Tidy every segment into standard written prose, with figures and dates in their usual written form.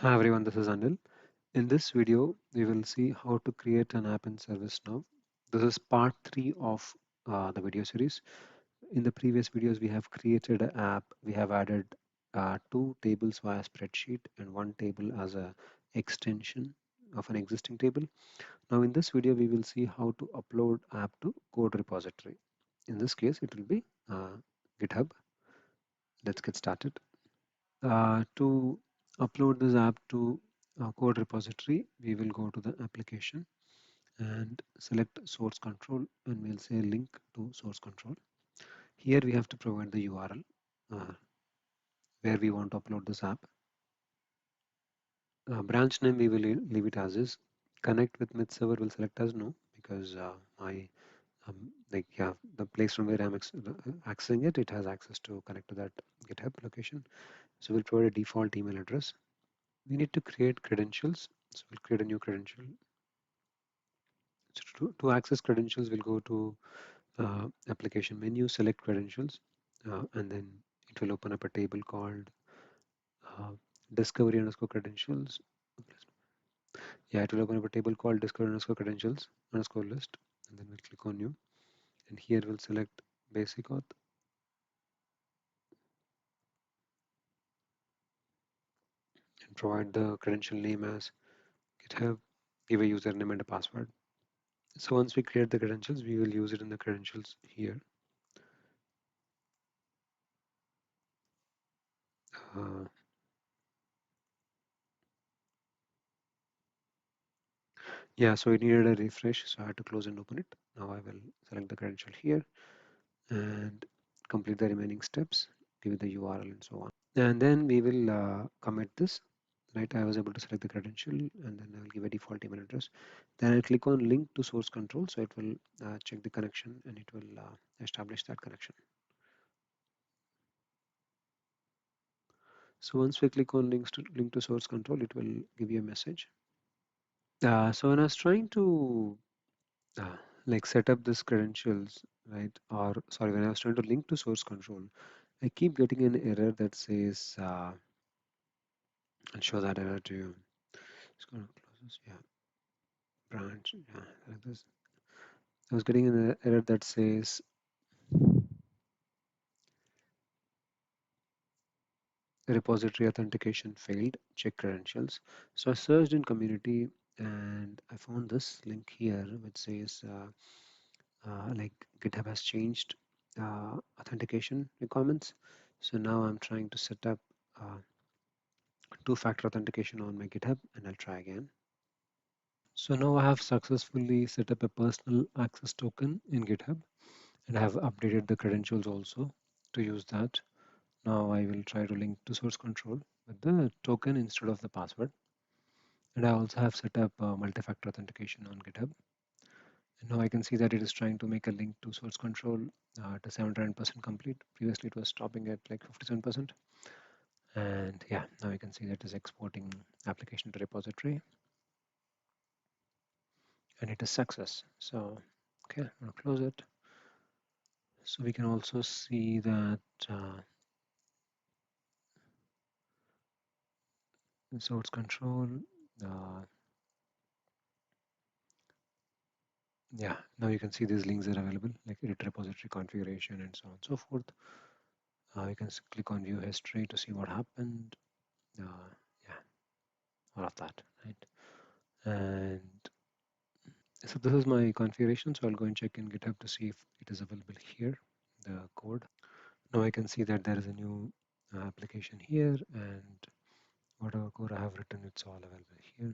Hi everyone, this is Anil. In this video, we will see how to create an app in ServiceNow. This is part 3 of the video series. In the previous videos, we have created an app. We have added two tables via spreadsheet and one table as a extension of an existing table. Now in this video, we will see how to upload app to code repository. In this case, it will be GitHub. Let's get started. To upload this app to code repository, we will go to the application and select source control, and we'll say link to source control. Here we have to provide the URL where we want to upload this app. Branch name we will leave it as is. Connect with Myth server will select as no because my the place from where I'm accessing it, it has access to connect to that GitHub location. So we'll provide a default email address. We need to create credentials. So we'll create a new credential. So to access credentials, we'll go to application menu, select credentials, and then it will open up a table called uh, discovery underscore credentials. Yeah, it will open up a table called discovery underscore credentials underscore list, and then we'll click on new. And here we'll select basic auth and provide the credential name as GitHub, give a username and a password. So once we create the credentials, we will use it in the credentials here. Uh, Yeah, so it needed a refresh, so I had to close and open it. Now I will select the credential here and complete the remaining steps, give it the URL and so on. And then we will commit this, right? I was able to select the credential and then I will give a default email address. Then I'll click on link to source control, so it will check the connection and it will establish that connection. So once we click on link to source control, it will give you a message. So when I was trying to uh, like set up this credentials, right? Or sorry, when I was trying to link to source control, I keep getting an error that says, I'll show that error to you. It's gonna close this, yeah, branch, yeah, like this. I was getting an error that says, repository authentication failed, check credentials. So I searched in community and I found this link here which says, like GitHub has changed authentication requirements. So now I'm trying to set up two-factor authentication on my GitHub and I'll try again. So now I have successfully set up a personal access token in GitHub and I have updated the credentials also to use that. Now I will try to link to source control with the token instead of the password. And I also have set up multi-factor authentication on GitHub. And now I can see that it is trying to make a link to source control to 79% complete. Previously it was stopping at like 57%. And yeah, now you can see that it is exporting application to repository and it is success. So, okay, I'm gonna close it. So we can also see that source control, uh, yeah, now you can see these links are available like edit repository configuration and so on and so forth. You can click on view history to see what happened. Yeah, all of that, right? And so this is my configuration. So I'll go and check in GitHub to see if it is available here, the code. Now I can see that there is a new application here and whatever code I have written, it's all available here.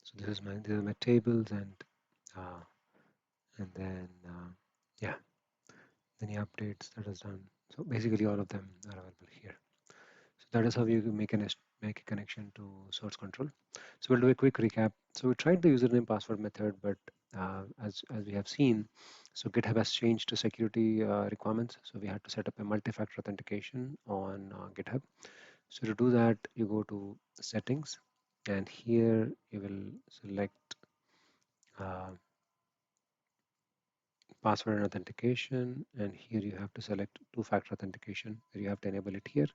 So these are my tables uh, and then yeah, any updates that is done. So basically all of them are available here. So that is how you can make a connection to source control. So we'll do a quick recap. So we tried the username password method, but as we have seen, so GitHub has changed to security requirements. So we had to set up a multi-factor authentication on GitHub. So to do that, you go to settings, and here you will select uh, password and authentication, and here you have to select two-factor authentication. You have to enable it here.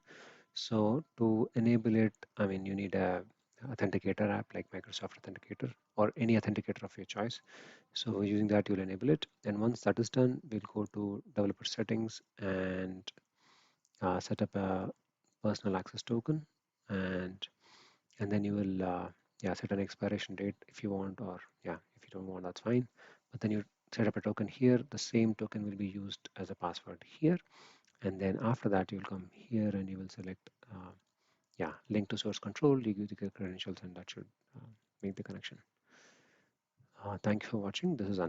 So to enable it, I mean, you need a authenticator app like Microsoft Authenticator or any authenticator of your choice. So using that, you'll enable it. And once that is done, we'll go to developer settings and set up a personal access token, and then you will yeah, set an expiration date if you want, or yeah, if you don't want, that's fine. But then you set up a token here. The same token will be used as a password here, and then after that you'll come here and you will select yeah, link to source control. You give the credentials, and that should make the connection. Thank you for watching. This is Anil.